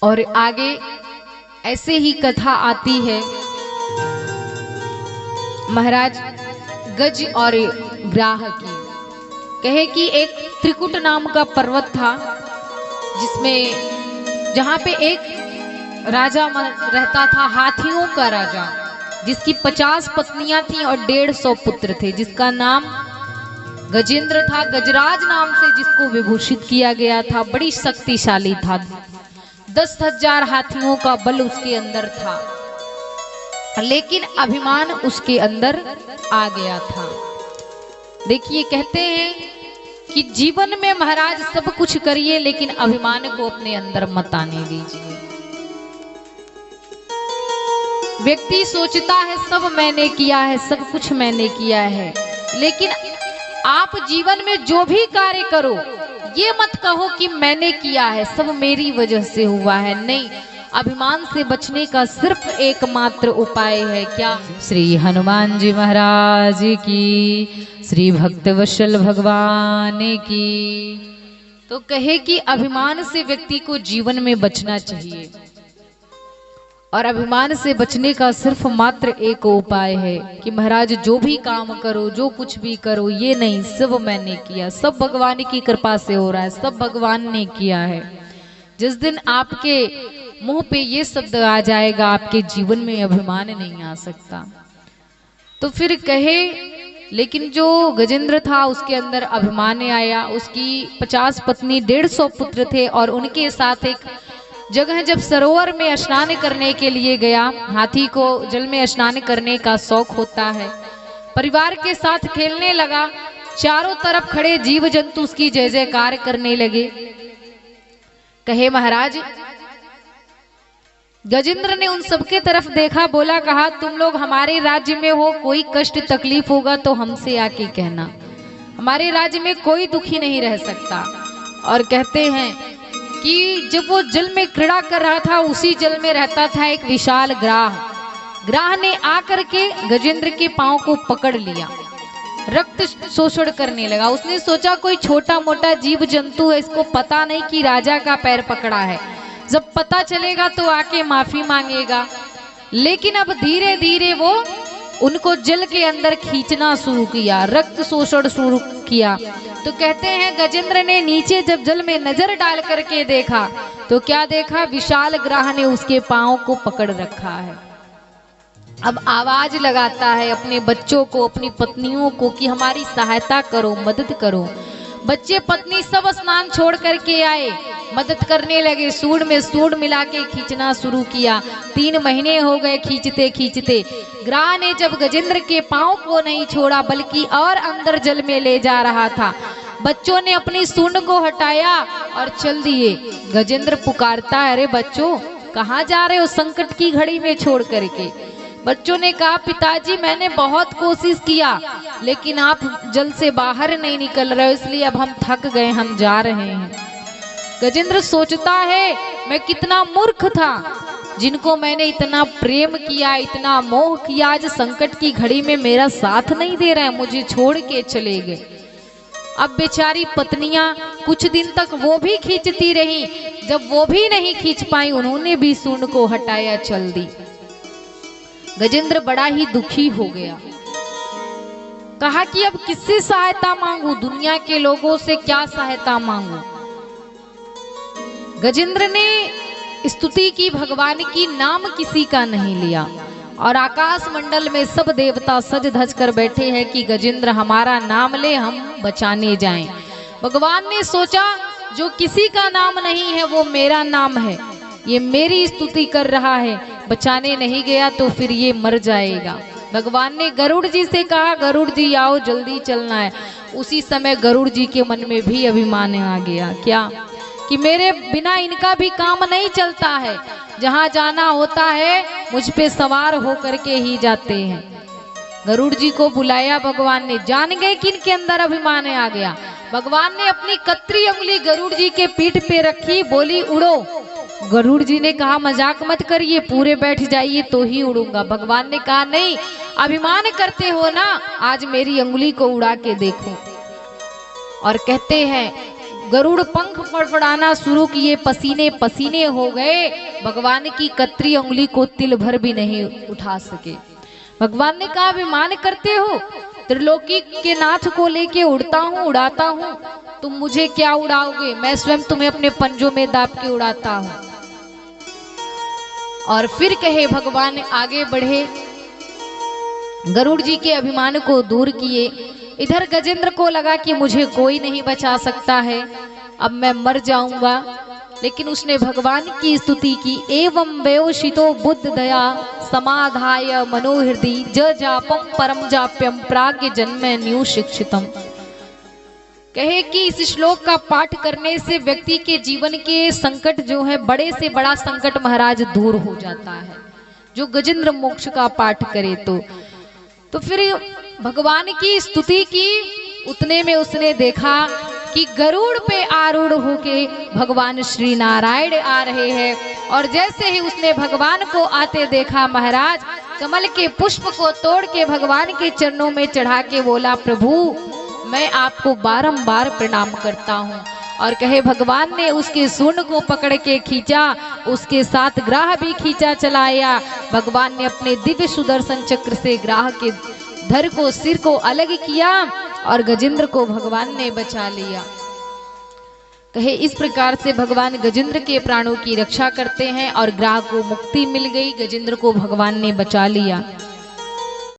और आगे ऐसे ही कथा आती है महाराज गज और ग्राह की। कहे कि एक त्रिकुट नाम का पर्वत था जिसमें जहां पे एक राजा रहता था, हाथियों का राजा, जिसकी 50 पत्नियां थीं और 150 पुत्र थे, जिसका नाम गजेंद्र था। गजराज नाम से जिसको विभूषित किया गया था, बड़ी शक्तिशाली था। 10,000 हाथियों का बल उसके अंदर था, लेकिन अभिमान उसके अंदर आ गया था। देखिए, कहते हैं कि जीवन में महाराज सब कुछ करिए, लेकिन अभिमान को अपने अंदर मत आने दीजिए। व्यक्ति सोचता है सब मैंने किया है, सब कुछ मैंने किया है, लेकिन आप जीवन में जो भी कार्य करो ये मत कहो कि मैंने किया है, सब मेरी वजह से हुआ है। नहीं, अभिमान से बचने का सिर्फ एकमात्र उपाय है क्या? श्री हनुमान जी महाराज की, श्री भक्तवत्सल भगवान की। तो कहे कि अभिमान से व्यक्ति को जीवन में बचना चाहिए, और अभिमान से बचने का सिर्फ मात्र एक उपाय है कि महाराज जो भी काम करो, जो कुछ भी करो, ये नहीं सब मैंने किया, सब भगवान की कृपा से हो रहा है, सब भगवान ने किया है। जिस दिन आपके मुंह पे ये शब्द आ जाएगा, आपके जीवन में अभिमान नहीं आ सकता। तो फिर कहे, लेकिन जो गजेंद्र था उसके अंदर अभिमान आया। उसकी 50 पत्नी, 150 पुत्र थे, और उनके साथ एक जगह जब सरोवर में स्नान करने के लिए गया, हाथी को जल में स्नान करने का शौक होता है, परिवार के साथ खेलने लगा। चारों तरफ खड़े जीव जंतु उसकी जय जयकार करने लगे। कहे महाराज गजेंद्र ने उन सबके तरफ देखा, बोला, कहा तुम लोग हमारे राज्य में हो, कोई कष्ट तकलीफ होगा तो हमसे आके कहना, हमारे राज्य में कोई दुखी नहीं रह सकता। और कहते हैं कि जब वो जल में क्रीड़ा कर रहा था, उसी जल में रहता था एक विशाल ग्राह। ग्राह ने आकर के गजेंद्र के पांव को पकड़ लिया, रक्त शोषण करने लगा। उसने सोचा कोई छोटा मोटा जीव जंतु है, इसको पता नहीं कि राजा का पैर पकड़ा है, जब पता चलेगा तो आके माफी मांगेगा। लेकिन अब धीरे धीरे वो उनको जल के अंदर खींचना शुरू किया, रक्त शोषण शुरू किया। तो कहते हैं गजेंद्र ने नीचे जब जल में नजर डाल करके देखा, तो क्या देखा? विशाल ग्राह ने उसके पांव को पकड़ रखा है। अब आवाज लगाता है अपने बच्चों को, अपनी पत्नियों को कि हमारी सहायता करो, मदद करो। बच्चे पत्नी सब स्नान छोड़ करके आए, मदद करने लगे, सूंड में सूंड मिला के खींचना शुरू किया। 3 महीने हो गए खींचते खींचते। ग्राह ने जब गजेंद्र के पांव को नहीं छोड़ा, बल्कि और अंदर जल में ले जा रहा था। बच्चों ने अपनी सूंड को हटाया और चल दिए। गजेंद्र पुकारता है, अरे बच्चों कहाँ जा रहे हो संकट की घड़ी में छोड़ करके? बच्चों ने कहा, पिताजी मैंने बहुत कोशिश किया, लेकिन आप जल से बाहर नहीं निकल रहे हो, इसलिए अब हम थक गए, हम जा रहे हैं। गजेंद्र सोचता है, मैं कितना मूर्ख था, जिनको मैंने इतना प्रेम किया, इतना मोह किया, आज संकट की घड़ी में मेरा साथ नहीं दे रहे हैं, मुझे छोड़ के चले गए। अब बेचारी पत्नियां कुछ दिन तक वो भी खींचती रही, जब वो भी नहीं खींच पाई, उन्होंने भी सूंड को हटाया, चल दी। गजेंद्र बड़ा ही दुखी हो गया। कहा कि अब किससे सहायता मांगू, दुनिया के लोगों से क्या सहायता मांगू? गजेंद्र ने स्तुति की भगवान की, नाम किसी का नहीं लिया, और आकाश मंडल में सब देवता सज धज कर बैठे हैं कि गजेंद्र हमारा नाम ले, हम बचाने जाएं। भगवान ने सोचा जो किसी का नाम नहीं है वो मेरा नाम है, ये मेरी स्तुति कर रहा है, बचाने नहीं गया तो फिर ये मर जाएगा। भगवान ने गरुड़ जी से कहा, गरुड़ जी आओ, जल्दी चलना है। उसी समय गरुड़ जी के मन में भी अभिमान आ गया, क्या कि मेरे बिना इनका भी काम नहीं चलता है, जहां जाना होता है मुझ पे सवार होकर के ही जाते हैं। गरुड़ जी को बुलाया भगवान ने, जान गए कि इनके अंदर अभिमान आ गया। भगवान ने अपनी कतरी उंगली गरुड़ जी के पीठ पे रखी, बोली उड़ो। गरुड़ जी ने कहा मजाक मत करिए, पूरे बैठ जाइए तो ही उड़ूंगा। भगवान ने कहा नहीं, अभिमान करते हो ना, आज मेरी उंगली को उड़ा के देखो। और कहते हैं गरुड़ पंख फड़फड़ाना शुरू किए, पसीने पसीने हो गए, भगवान की कतरी उंगली को तिल भर भी नहीं उठा सके। भगवान ने कहा अभिमान करते हो, त्रिलोकी के नाथ को लेके उड़ता हूँ उड़ाता हूँ, तुम मुझे क्या उड़ाओगे, मैं स्वयं तुम्हें अपने पंजों में दाब के उड़ाता हूँ। और फिर कहे भगवान आगे बढ़े, गरुड़ जी के अभिमान को दूर किए। इधर गजेंद्र को लगा कि मुझे कोई नहीं बचा सकता है, अब मैं मर जाऊंगा, लेकिन उसने भगवान की स्तुति की। एवं व्योषितो बुद्ध दया समाधाय मनोहृदि ज जापम परम जाप्यम प्राग्ञ जन्म न्यू शिक्षितम। कहे कि इस श्लोक का पाठ करने से व्यक्ति के जीवन के संकट जो है, बड़े से बड़ा संकट महाराज दूर हो जाता है, जो गजेंद्र मोक्ष का पाठ करे तो फिर भगवान की स्तुति की। उतने में उसने देखा कि गरुड़ पे आरूढ़ होके भगवान श्री नारायण आ रहे हैं। और जैसे ही उसने भगवान को आते देखा, महाराज कमल के पुष्प को तोड़ के भगवान के चरणों में चढ़ा के बोला, प्रभु मैं आपको बारंबार प्रणाम करता हूँ। और कहे भगवान ने उसके सूंड को पकड़ के खींचा, उसके साथ ग्राह भी खींचा चलाया। भगवान ने अपने दिव्य सुदर्शन चक्र से ग्राह के धर को, सिर को अलग किया और गजेंद्र को भगवान ने बचा लिया। कहे इस प्रकार से भगवान गजेंद्र के प्राणों की रक्षा करते हैं और ग्राह को मुक्ति मिल गई, गजेंद्र को भगवान ने बचा लिया।